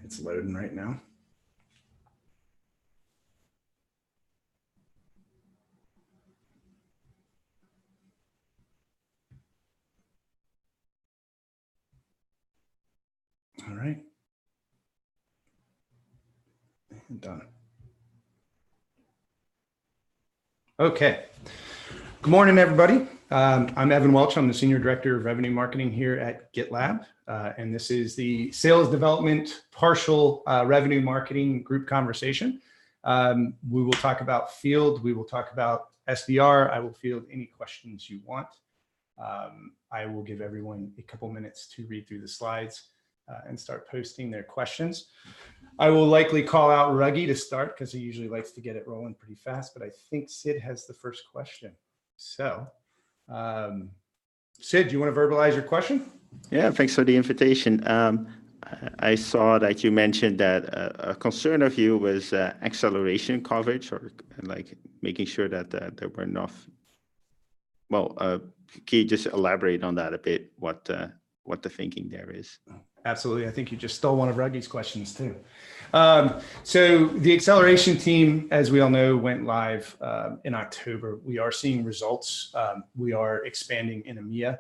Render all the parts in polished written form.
It's loading right now. All right. And done. Okay. Good morning, everybody. I'm Evan Welch. I'm the Senior Director of Revenue Marketing here at GitLab. And this is the Sales Development Partial Revenue Marketing Group Conversation. We will talk about field. We will talk about SDR. I will field any questions you want. I will give everyone a couple minutes to read through the slides and start posting their questions. I will likely call out Ruggy to start because he usually likes to get it rolling pretty fast, but I think Sid has the first question. So, Sid, do you want to verbalize your question? Yeah, thanks for the invitation. I saw that you mentioned that a concern of you was acceleration coverage, or like making sure that there were enough. Well, can you just elaborate on that a bit? What the thinking there is? Absolutely. I think you just stole one of Ruggy's questions too. So the acceleration team, as we all know, went live in October. We are seeing results. We are expanding in EMEA.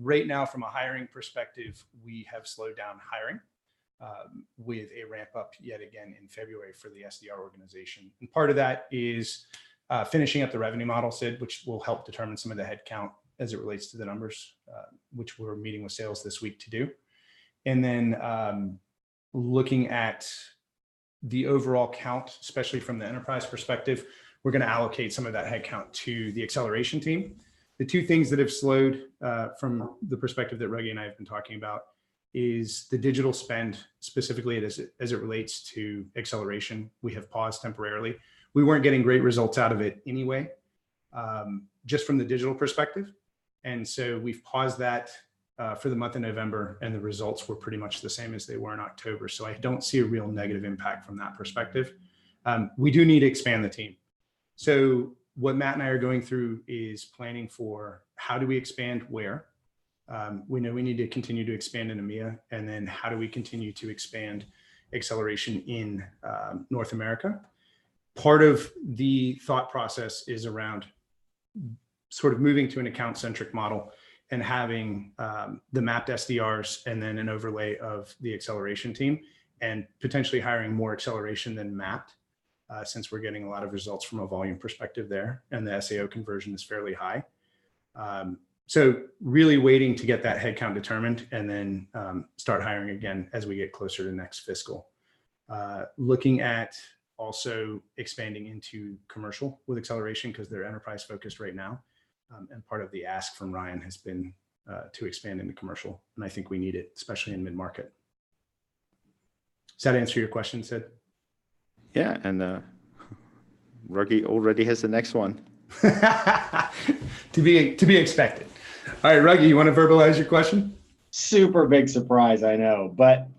Right now, from a hiring perspective, we have slowed down hiring with a ramp up yet again in February for the SDR organization. And part of that is finishing up the revenue model, Sid, which will help determine some of the headcount as it relates to the numbers, which we're meeting with sales this week to do. And then looking at the overall count, especially from the enterprise perspective, we're going to allocate some of that headcount to the acceleration team. The two things that have slowed from the perspective that Ruggy and I have been talking about is the digital spend, specifically as it relates to acceleration. We have paused temporarily. We weren't getting great results out of it anyway, just from the digital perspective. And so we've paused that for the month of November, and the results were pretty much the same as they were in October. So I don't see a real negative impact from that perspective. We do need to expand the team. So what Matt and I are going through is planning for how do we expand where. We know we need to continue to expand in EMEA, and then how do we continue to expand acceleration in North America. Part of the thought process is around sort of moving to an account-centric model and having the mapped SDRs and then an overlay of the acceleration team, and potentially hiring more acceleration than mapped, since we're getting a lot of results from a volume perspective there, and the SAO conversion is fairly high. So really waiting to get that headcount determined, and then start hiring again as we get closer to next fiscal. Looking at also expanding into commercial with acceleration because they're enterprise focused right now. And part of the ask from Ryan has been to expand into commercial. And I think we need it, especially in mid-market. Does that answer your question, Sid? Yeah, and Ruggy already has the next one. To be expected. All right, Ruggy, you want to verbalize your question? Super big surprise, I know, but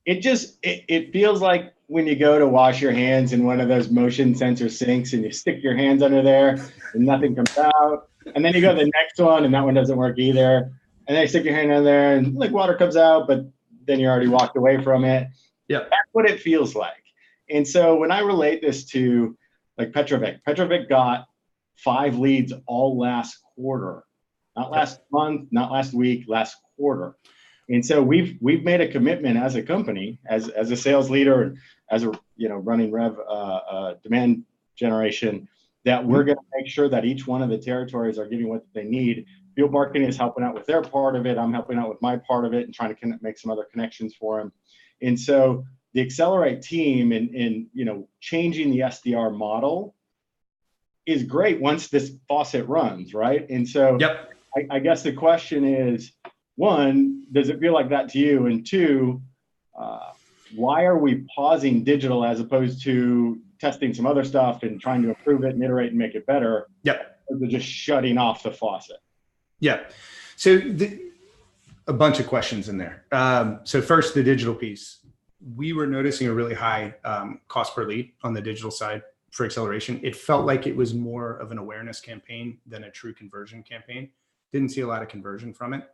it feels like when you go to wash your hands in one of those motion sensor sinks and you stick your hands under there and nothing comes out. And then you go to the next one and that one doesn't work either. And then you stick your hand under there and like water comes out, but then you already walked away from it. Yeah, that's what it feels like. And so when I relate this to like Petrovic got 5 leads all last quarter, not last month, not last week, last quarter. And so we've made a commitment as a company, as a sales leader, and as a running demand generation, that we're going to make sure that each one of the territories are getting what they need. Field marketing is helping out with their part of it. I'm helping out with my part of it and trying to make some other connections for them. And so the Accelerate team in changing the SDR model is great once this faucet runs, right? And so yep. I guess the question is, 1, does it feel like that to you? And 2, why are we pausing digital as opposed to testing some other stuff and trying to improve it and iterate and make it better? Yep. Or just shutting off the faucet? Yeah. So a bunch of questions in there. So first, the digital piece. We were noticing a really high cost per lead on the digital side for acceleration. It felt like it was more of an awareness campaign than a true conversion campaign. Didn't see a lot of conversion from it.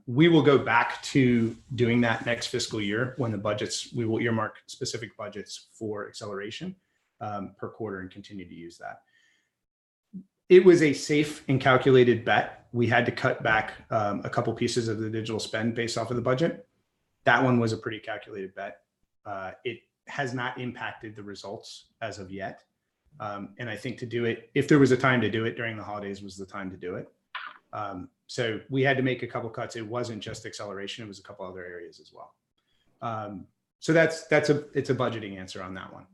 We will go back to doing that next fiscal year when the budgets, we will earmark specific budgets for acceleration per quarter and continue to use that. It was a safe and calculated bet. We had to cut back a couple pieces of the digital spend based off of the budget. That one was a pretty calculated bet. It has not impacted the results as of yet. And I think to do it, if there was a time to do it during the holidays, was the time to do it. So we had to make a couple cuts. It wasn't just acceleration. It was a couple other areas as well. So it's a budgeting answer on that one.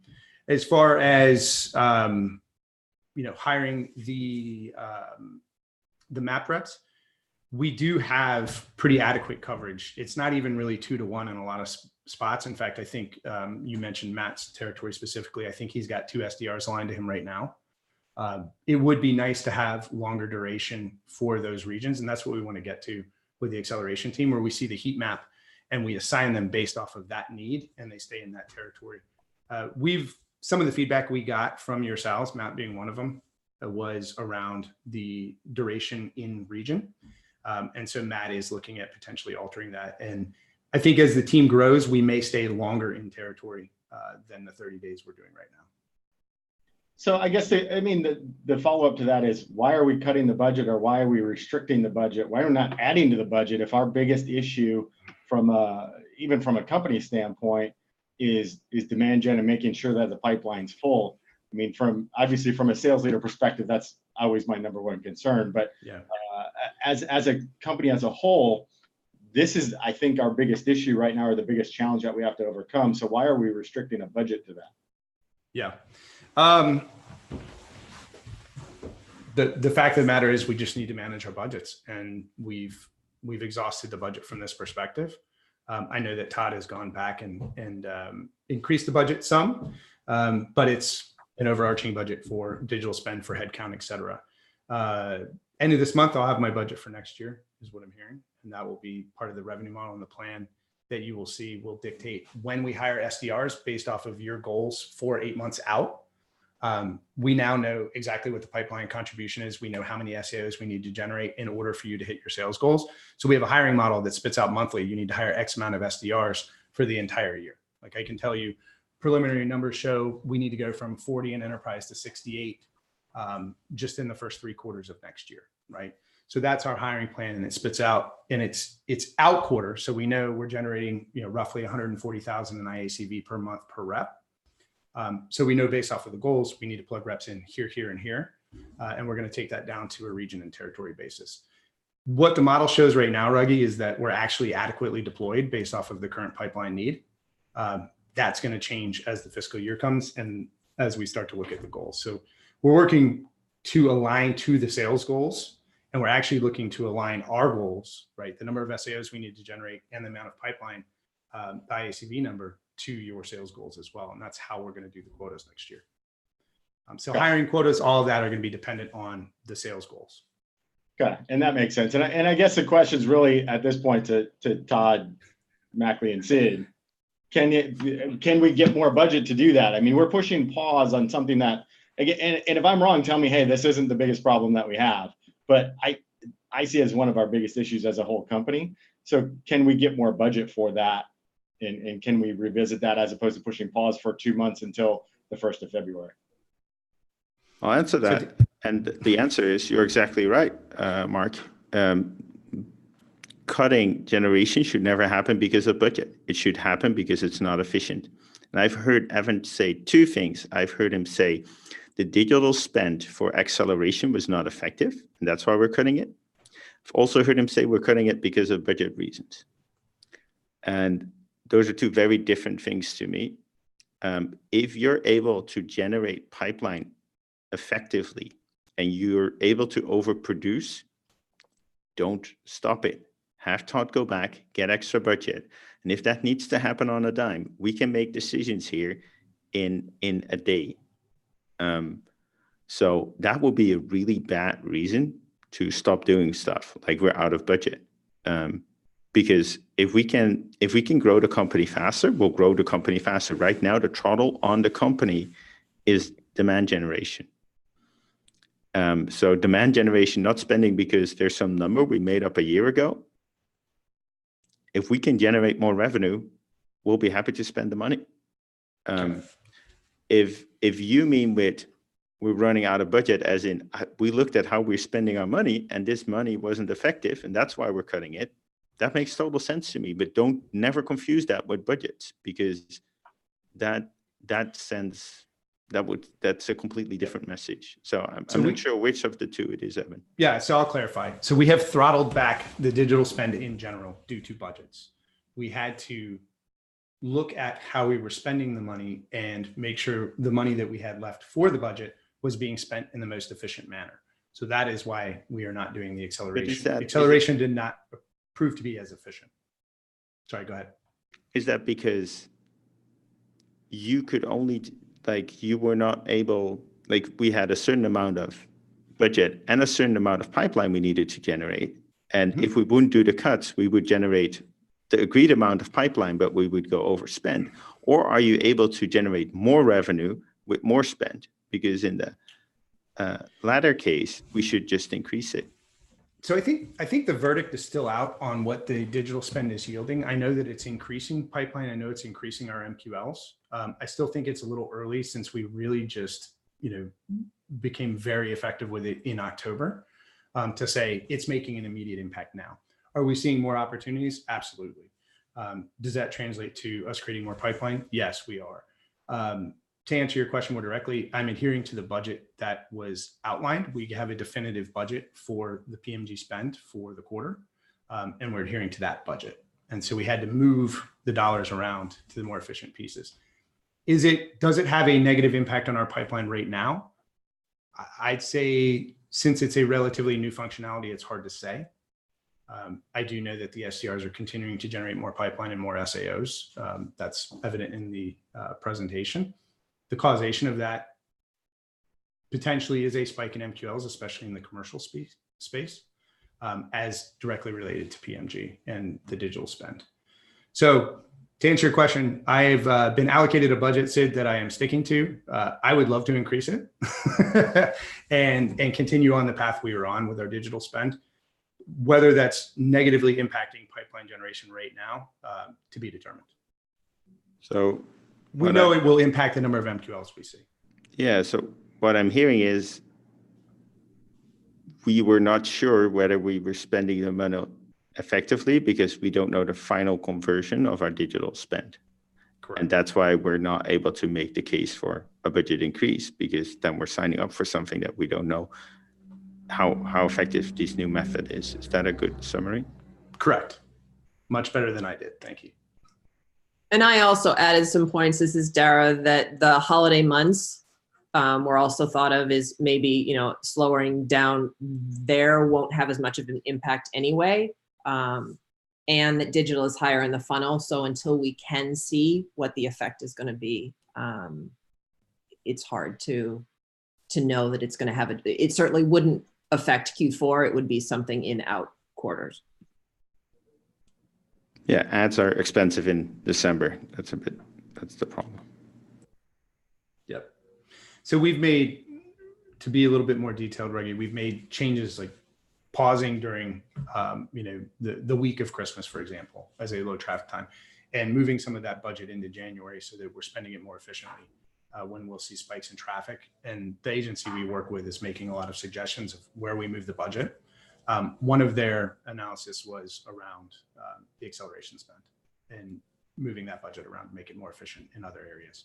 As far as, hiring the map reps, we do have pretty adequate coverage. It's not even really 2-to-1 in a lot of spots. In fact, I think you mentioned Matt's territory specifically. I think he's got 2 SDRs aligned to him right now. It would be nice to have longer duration for those regions. And that's what we want to get to with the acceleration team, where we see the heat map and we assign them based off of that need and they stay in that territory. Some of the feedback we got from yourselves, Matt being one of them, was around the duration in region. And so Matt is looking at potentially altering that. And I think as the team grows, we may stay longer in territory than the 30 days we're doing right now. So I guess the follow-up to that is, why are we cutting the budget, or why are we restricting the budget? Why are we not adding to the budget if our biggest issue even from a company standpoint is demand gen and making sure that the pipeline's full? I mean, obviously from a sales leader perspective, that's always my number one concern. But yeah. As a company as a whole, this is, I think, our biggest issue right now, or the biggest challenge that we have to overcome. So why are we restricting a budget to that? Yeah. The fact of the matter is we just need to manage our budgets, and we've exhausted the budget from this perspective. I know that Todd has gone back and increased the budget some, but it's an overarching budget for digital spend, for headcount, et cetera. End of this month, I'll have my budget for next year, is what I'm hearing. And that will be part of the revenue model, and the plan that you will see will dictate when we hire SDRs based off of your goals for 8 months out. We now know exactly what the pipeline contribution is. We know how many SEOs we need to generate in order for you to hit your sales goals. So we have a hiring model that spits out monthly. You need to hire X amount of SDRs for the entire year. Like, I can tell you, preliminary numbers show we need to go from 40 in enterprise to 68 just in the first 3 quarters of next year, right? So that's our hiring plan, and it spits out, and it's out quarter. So we know we're generating roughly 140,000 in IACV per month per rep. So we know based off of the goals, we need to plug reps in here, here, and here. And we're going to take that down to a region and territory basis. What the model shows right now, Ruggie, is that we're actually adequately deployed based off of the current pipeline need. That's going to change as the fiscal year comes and as we start to look at the goals. So we're working to align to the sales goals, and we're actually looking to align our goals, right? The number of SAOs we need to generate and the amount of pipeline, the IACV number, to your sales goals as well. And that's how we're going to do the quotas next year. So hiring quotas, all of that are going to be dependent on the sales goals. Okay, and that makes sense. And I guess the question is really at this point to Todd, Mackley, and Sid, can we get more budget to do that? I mean, we're pushing pause on something that, again, and if I'm wrong, tell me, hey, this isn't the biggest problem that we have. But I see it as one of our biggest issues as a whole company. So can we get more budget for that? And can we revisit that as opposed to pushing pause for 2 months until the 1st of February? I'll answer that. And the answer is, you're exactly right, Mark. Cutting generation should never happen because of budget. It should happen because it's not efficient. And I've heard Evan say 2 things. I've heard him say the digital spend for acceleration was not effective, and that's why we're cutting it. I've also heard him say we're cutting it because of budget reasons. And those are 2 very different things to me. If you're able to generate pipeline effectively and you're able to overproduce, don't stop it. Have Todd go back, get extra budget. And if that needs to happen on a dime, we can make decisions here in a day. So that will be a really bad reason to stop doing stuff like we're out of budget. Because if we can grow the company faster, we'll grow the company faster. Right now, the throttle on the company is demand generation. So demand generation, not spending because there's some number we made up a year ago. if we can generate more revenue, we'll be happy to spend the money. If you mean with we're running out of budget, as in we looked at how we're spending our money and this money wasn't effective and that's why we're cutting it, that makes total sense to me. But don't never confuse that with budgets, because that's a completely different message. So I'm not sure which of the two it is, Evan. Yeah, so I'll clarify. So we have throttled back the digital spend in general due to budgets. We had to look at how we were spending the money and make sure the money that we had left for the budget was being spent in the most efficient manner. So that is why we are not doing the acceleration. Acceleration did not prove to be as efficient. Sorry, go ahead. Is that because you could only, you were not able, we had a certain amount of budget and a certain amount of pipeline we needed to generate. And if we wouldn't do the cuts, we would generate the agreed amount of pipeline, but we would go overspend? Or are you able to generate more revenue with more spend? Because in the latter case, we should just increase it. So I think the verdict is still out on what the digital spend is yielding. I know that it's increasing pipeline. I know it's increasing our MQLs. I still think it's a little early, since we really just, became very effective with it in October, to say it's making an immediate impact now. Are we seeing more opportunities? Absolutely. Does that translate to us creating more pipeline? Yes, we are. To answer your question more directly, I'm adhering to the budget that was outlined. We have a definitive budget for the PMG spend for the quarter, and we're adhering to that budget. And so we had to move the dollars around to the more efficient pieces. Does it have a negative impact on our pipeline right now? I'd say, since it's a relatively new functionality, it's hard to say. I do know that the SDRs are continuing to generate more pipeline and more SAOs. That's evident in the presentation. The causation of that potentially is a spike in MQLs, especially in the commercial space, as directly related to PMG and the digital spend. So to answer your question, I've been allocated a budget, Sid, that I am sticking to. I would love to increase it and continue on the path we were on with our digital spend. Whether that's negatively impacting pipeline generation right now, to be determined. So we know it will impact the number of MQLs we see. Yeah, so what I'm hearing is we were not sure whether we were spending the money effectively because we don't know the final conversion of our digital spend. Correct. And that's why we're not able to make the case for a budget increase, because then we're signing up for something that we don't know how effective this new method is. Is that a good summary? Correct. Much better than I did. Thank you. And I also added some points. This is Dara, that the holiday months were also thought of as maybe, slowing down there won't have as much of an impact anyway. And that digital is higher in the funnel. So until we can see what the effect is going to be, it's hard to know that it's going to have it certainly wouldn't affect Q4. It would be something in out quarters. Yeah, ads are expensive in December. That's the problem. Yep. So we've made, to be a little bit more detailed, Reggie, we've made changes like pausing during, the week of Christmas, for example, as a low traffic time, and moving some of that budget into January so that we're spending it more efficiently when we'll see spikes in traffic. And the agency we work with is making a lot of suggestions of where we move the budget. One of their analysis was around the acceleration spend and moving that budget around to make it more efficient in other areas.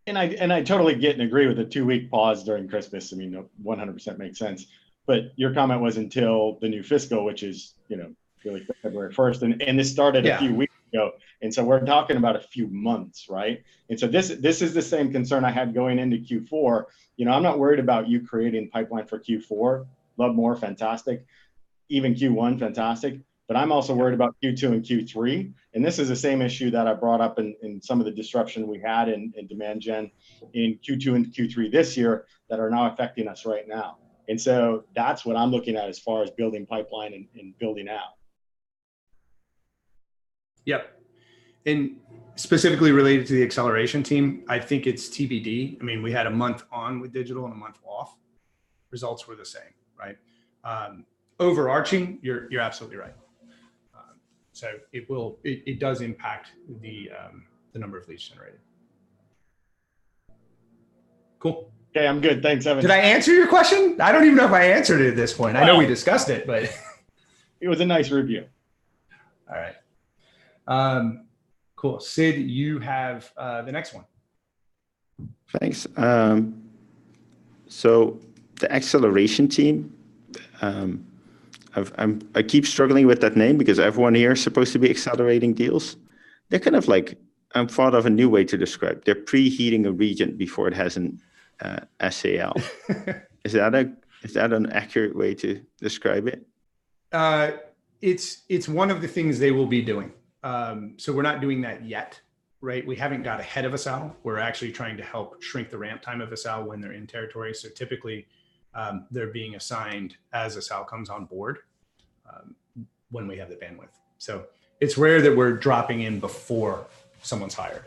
And I totally get and agree with the 2-week pause during Christmas. I mean, 100% makes sense. But your comment was until the new fiscal, which is, really February 1st. And this started a few weeks ago. And so we're talking about a few months, right? And so this is the same concern I had going into Q4. I'm not worried about you creating pipeline for Q4. Love more, fantastic. Even Q1, fantastic. But I'm also worried about Q2 and Q3. And this is the same issue that I brought up in some of the disruption we had in demand gen in Q2 and Q3 this year that are now affecting us right now. And so that's what I'm looking at as far as building pipeline and building out. Yep. And specifically related to the acceleration team, I think it's TBD. I mean, we had a month on with digital and a month off. Results were the same, right? Overarching, you're absolutely right. So it does impact the number of leads generated. Cool. Okay, I'm good. Thanks, Evan. Did I answer your question? I don't even know if I answered it at this point. I know we discussed it, but it was a nice review. All right. Cool. Sid, you have the next one. Thanks. So the acceleration team, I keep struggling with that name because everyone here is supposed to be accelerating deals. They're kind of like, I'm thought of a new way to describe. They're preheating a region before it has an SAL. Is that an accurate way to describe it? It's one of the things they will be doing. So we're not doing that yet, right? We haven't got ahead of a SAL. We're actually trying to help shrink the ramp time of a SAL when they're in territory. So typically they're being assigned as a SAL comes on board when we have the bandwidth. So it's rare that we're dropping in before someone's hired.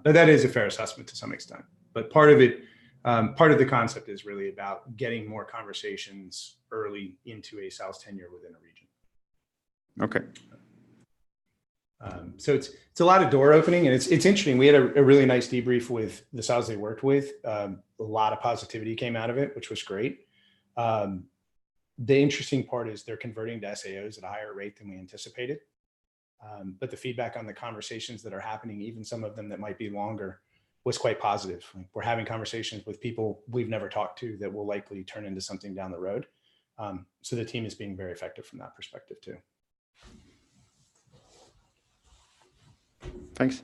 But that is a fair assessment to some extent. But part of it, part of the concept is really about getting more conversations early into a SAL's tenure within a region. Okay. So it's a lot of door opening, and it's interesting. We had a really nice debrief with the SALs they worked with. A lot of positivity came out of it, which was great. The interesting part is they're converting to SAOs at a higher rate than we anticipated. But the feedback on the conversations that are happening, even some of them that might be longer, was quite positive. We're having conversations with people we've never talked to that will likely turn into something down the road. So the team is being very effective from that perspective too. Thanks.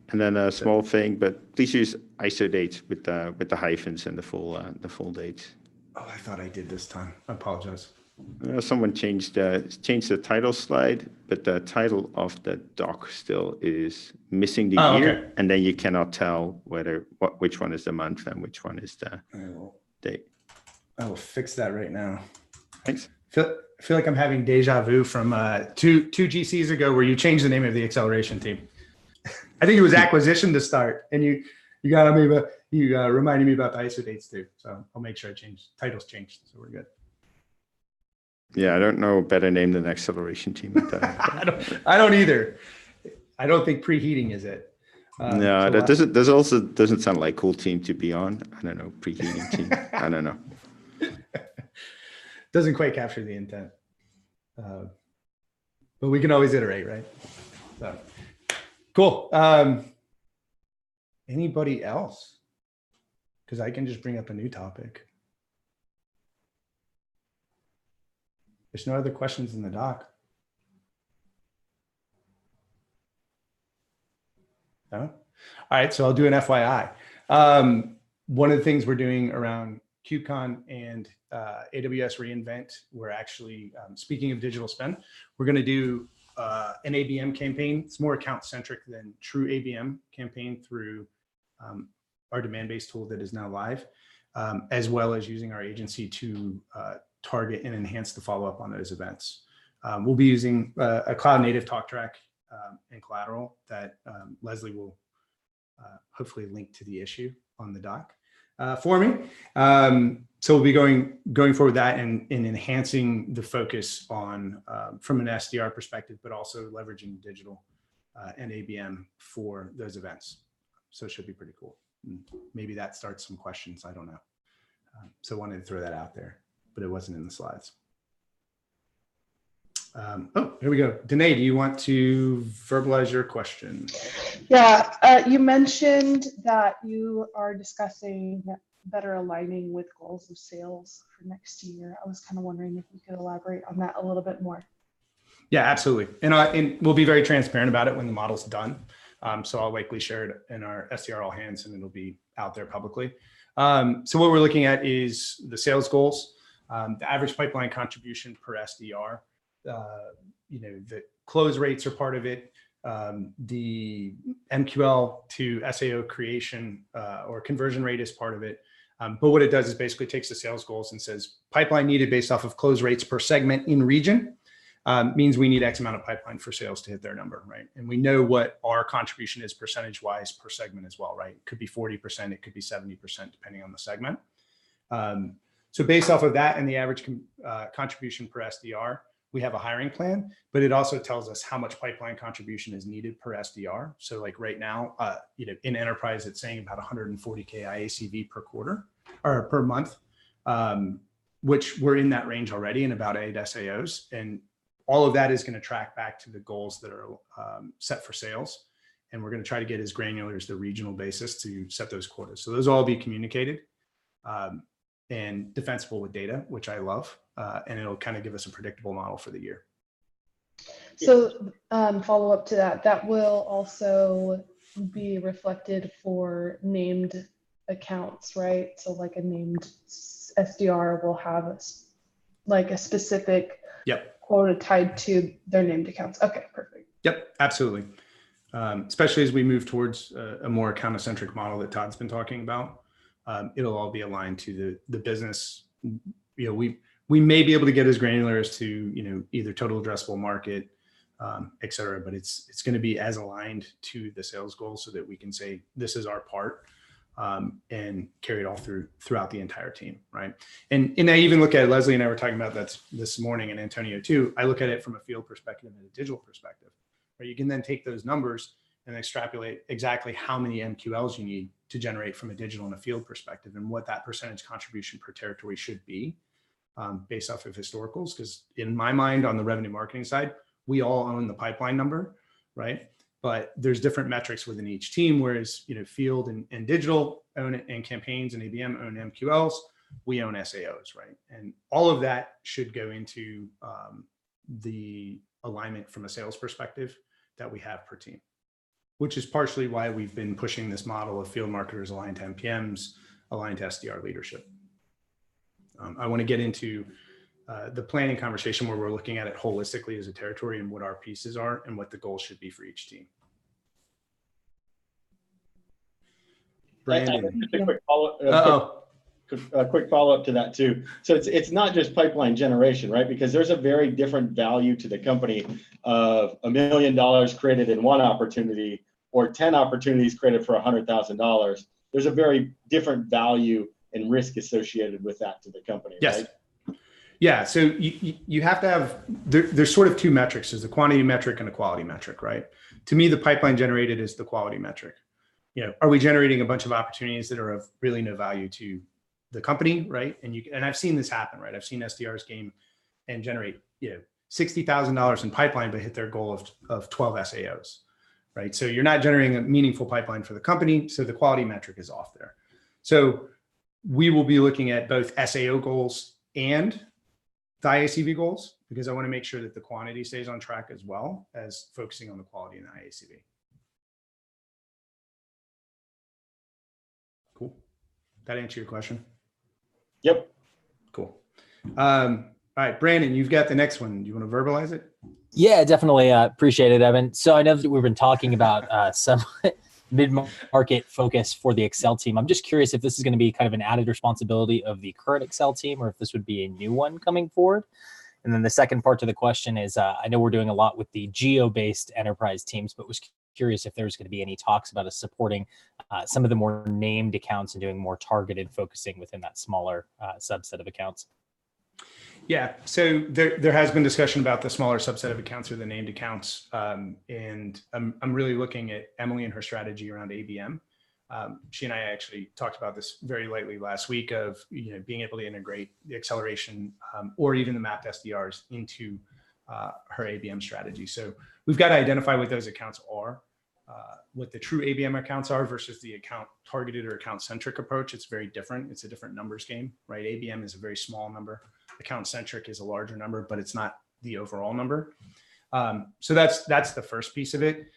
And then a small thing, but please use ISO dates with the hyphens and the full dates. Oh, I thought I did this time. I apologize. Someone changed the title slide, but the title of the doc still is missing the year, okay. And then you cannot tell which one is the month and which one is the date. I will fix that right now. Thanks. I feel like I'm having deja vu from two GCs ago where you changed the name of the acceleration team. I think it was acquisition to start, and you got me, but you reminded me about the ISO dates too. So I'll make sure titles changed, so we're good. Yeah, I don't know a better name than acceleration team. I don't either. I don't think preheating is it. No, that also doesn't sound like cool team to be on. I don't know, preheating team. I don't know. Doesn't quite capture the intent. But we can always iterate, right? So cool. Anybody else? Because I can just bring up a new topic. There's no other questions in the doc. No? All right, so I'll do an FYI. One of the things we're doing around KubeCon and AWS reInvent, we're actually, speaking of digital spend, we're going to do an ABM campaign. It's more account-centric than true ABM campaign through our demand-based tool that is now live, as well as using our agency to target and enhance the follow-up on those events. We'll be using a cloud-native talk track and collateral that Leslie will hopefully link to the issue on the doc for me. So we'll be going forward with that and enhancing the focus on from an SDR perspective, but also leveraging digital and ABM for those events. So it should be pretty cool. Maybe that starts some questions. I don't know. So wanted to throw that out there, but it wasn't in the slides. Oh, here we go. Danae, do you want to verbalize your question? Yeah, you mentioned that you are discussing better aligning with goals of sales for next year. I was kind of wondering if you could elaborate on that a little bit more. Yeah, absolutely. And we'll be very transparent about it when the model's done. So I'll likely share it in our SDR all hands and it'll be out there publicly. So what we're looking at is the sales goals, the average pipeline contribution per SDR. The close rates are part of it. The MQL to SAO creation or conversion rate is part of it. But what it does is basically takes the sales goals and says pipeline needed based off of close rates per segment in region means we need X amount of pipeline for sales to hit their number, right? And we know what our contribution is percentage-wise per segment as well, right? It could be 40%, it could be 70%, depending on the segment. So based off of that and the average contribution per SDR, we have a hiring plan, but it also tells us how much pipeline contribution is needed per SDR. So like right now, in enterprise, it's saying about 140K IACV per quarter or per month, which we're in that range already in about 8 SAOs. And all of that is going to track back to the goals that are set for sales. And we're going to try to get as granular as the regional basis to set those quotas. So those will all be communicated and defensible with data, which I love. And it'll kind of give us a predictable model for the year. So follow up to that, that will also be reflected for named accounts, right? So like a named SDR will have a specific quota tied to their named accounts. Okay, perfect. Yep, absolutely. Especially as we move towards a more account-centric model that Todd's been talking about, it'll all be aligned to the business. We may be able to get as granular as to either total addressable market, et cetera, but it's going to be as aligned to the sales goal so that we can say this is our part and carry it all throughout the entire team, right? And I even look at it, Leslie and I were talking about that this morning, and Antonio too. I look at it from a field perspective and a digital perspective. Right? You can then take those numbers and extrapolate exactly how many MQLs you need to generate from a digital and a field perspective and what that percentage contribution per territory should be based off of historicals. Because in my mind, on the revenue marketing side, we all own the pipeline number, right? But there's different metrics within each team, whereas field and digital own it, and campaigns and ABM own MQLs, we own SAOs, right? And all of that should go into the alignment from a sales perspective that we have per team, which is partially why we've been pushing this model of field marketers aligned to MPMs, aligned to SDR leadership. I want to get into the planning conversation where we're looking at it holistically as a territory and what our pieces are and what the goals should be for each team. Brandon. Just a quick follow-up to that too. So it's not just pipeline generation, right? Because there's a very different value to the company of $1 million created in one opportunity or 10 opportunities created for $100,000. There's a very different value and risk associated with that to the company, yes. Right? Yeah, so you have to have, there's sort of two metrics. There's a quantity metric and a quality metric, right? To me, the pipeline generated is the quality metric. Are we generating a bunch of opportunities that are of really no value to the company, right? And I've seen this happen, right? I've seen SDRs game and generate, $60,000 in pipeline, but hit their goal of 12 SAOs, right? So you're not generating a meaningful pipeline for the company. So the quality metric is off there. So we will be looking at both SAO goals and the IACV goals, because I want to make sure that the quantity stays on track as well as focusing on the quality and the IACV. Cool. That answer your question? Yep. Cool. All right, Brandon, you've got the next one. Do you want to verbalize it? Yeah, definitely. Appreciate it, Evan. So I know that we've been talking about some mid-market focus for the Excel team. I'm just curious if this is going to be kind of an added responsibility of the current Excel team or if this would be a new one coming forward. And then the second part to the question is, I know we're doing a lot with the geo-based enterprise teams, but was curious if there's going to be any talks about us supporting some of the more named accounts and doing more targeted focusing within that smaller subset of accounts. Yeah, so there has been discussion about the smaller subset of accounts or the named accounts, and I'm really looking at Emily and her strategy around ABM. She and I actually talked about this very lightly last week of being able to integrate the acceleration or even the mapped SDRs into her ABM strategy. So we've got to identify what those accounts are, what the true ABM accounts are versus the account targeted or account centric approach. It's very different. It's a different numbers game, right? ABM is a very small number. Account centric is a larger number, but it's not the overall number. So that's the first piece of it.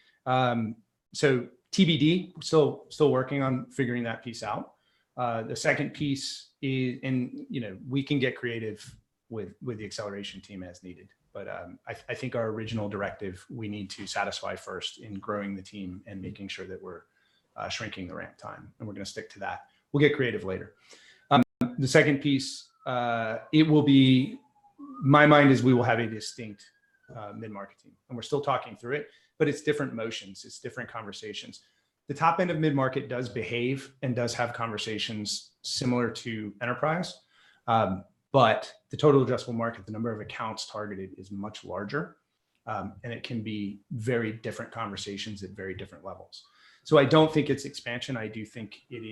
So TBD, still working on figuring that piece out. The second piece is, and we can get creative with the acceleration team as needed. But I think our original directive, we need to satisfy first in growing the team and making sure that we're shrinking the ramp time. And we're going to stick to that. We'll get creative later. The second piece, it will be, my mind is we will have a distinct mid-market team. And we're still talking through it, but it's different motions. It's different conversations. The top end of mid-market does behave and does have conversations similar to enterprise. but the total addressable market, the number of accounts targeted, is much larger. And it can be very different conversations at very different levels. So I don't think it's expansion. I do think it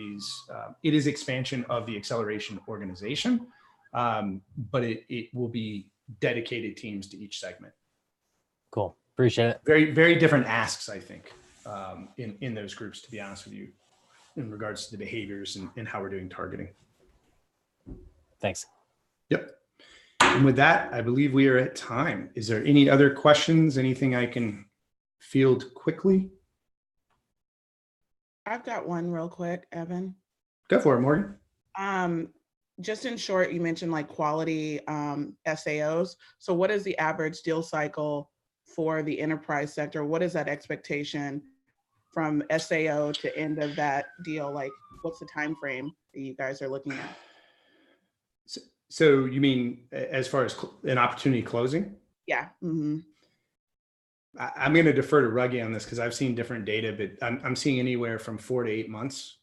is expansion of the acceleration organization, but it will be dedicated teams to each segment. Cool. Appreciate it. Very, very different asks, I think, in those groups, to be honest with you, in regards to the behaviors and how we're doing targeting. Thanks. Yep. And with that, I believe we are at time. Is there any other questions? Anything I can field quickly? I've got one real quick, Evan. Go for it, Morgan. Just in short, you mentioned like quality SAOs. So what is the average deal cycle for the enterprise sector? What is that expectation from SAO to end of that deal? Like, what's the time frame that you guys are looking at? So you mean as far as an opportunity closing? Yeah. Mm-hmm. I'm going to defer to Ruggie on this because I've seen different data, but I'm seeing anywhere from 4 to 8 months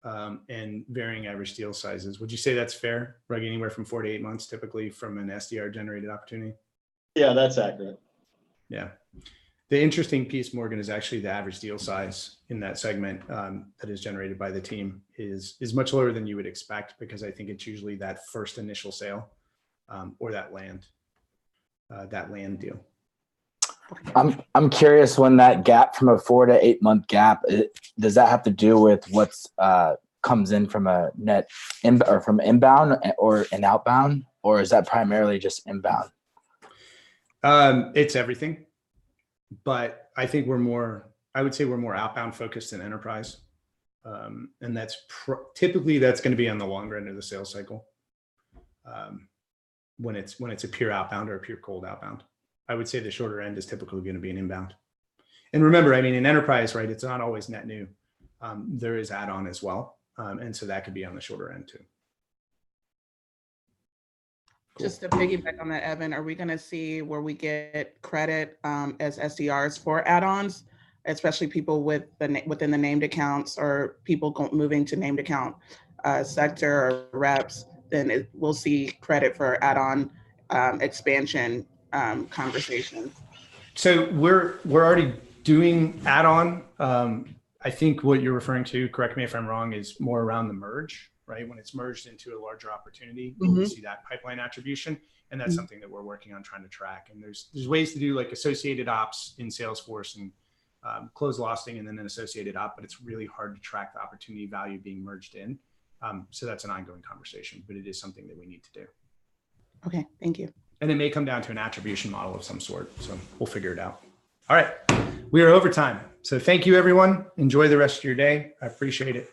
and varying average deal sizes. Would you say that's fair, Ruggie? Anywhere from 4 to 8 months typically from an SDR generated opportunity? Yeah, that's accurate. Yeah. The interesting piece, Morgan, is actually the average deal size in that segment that is generated by the team is much lower than you would expect, because I think it's usually that first initial sale or that land deal. I'm curious, when that gap from a 4 to 8 month gap, does that have to do with what's comes in from a net or from inbound or an outbound, or is that primarily just inbound? It's everything, but I think I would say we're more outbound focused than enterprise. And that's typically that's going to be on the longer end of the sales cycle. When it's a pure outbound or a pure cold outbound, I would say the shorter end is typically going to be an inbound. And remember, I mean, in enterprise, right, it's not always net new. There is add-on as well. And so that could be on the shorter end too. Cool. Just to piggyback on that, Evan, are we going to see where we get credit as SDRs for add-ons, especially people within the named accounts or people moving to named account sector or reps? Then we'll see credit for add-on expansion conversations. So we're already doing add-on. I think what you're referring to, correct me if I'm wrong, is more around the merge, right? When it's merged into a larger opportunity, we'll see that pipeline attribution. And that's something that we're working on trying to track. And there's ways to do like associated ops in Salesforce and close losting and then an associated op, but it's really hard to track the opportunity value being merged in. So that's an ongoing conversation, but it is something that we need to do. Okay, thank you. And it may come down to an attribution model of some sort. So we'll figure it out. All right. We are over time. So thank you, everyone. Enjoy the rest of your day. I appreciate it.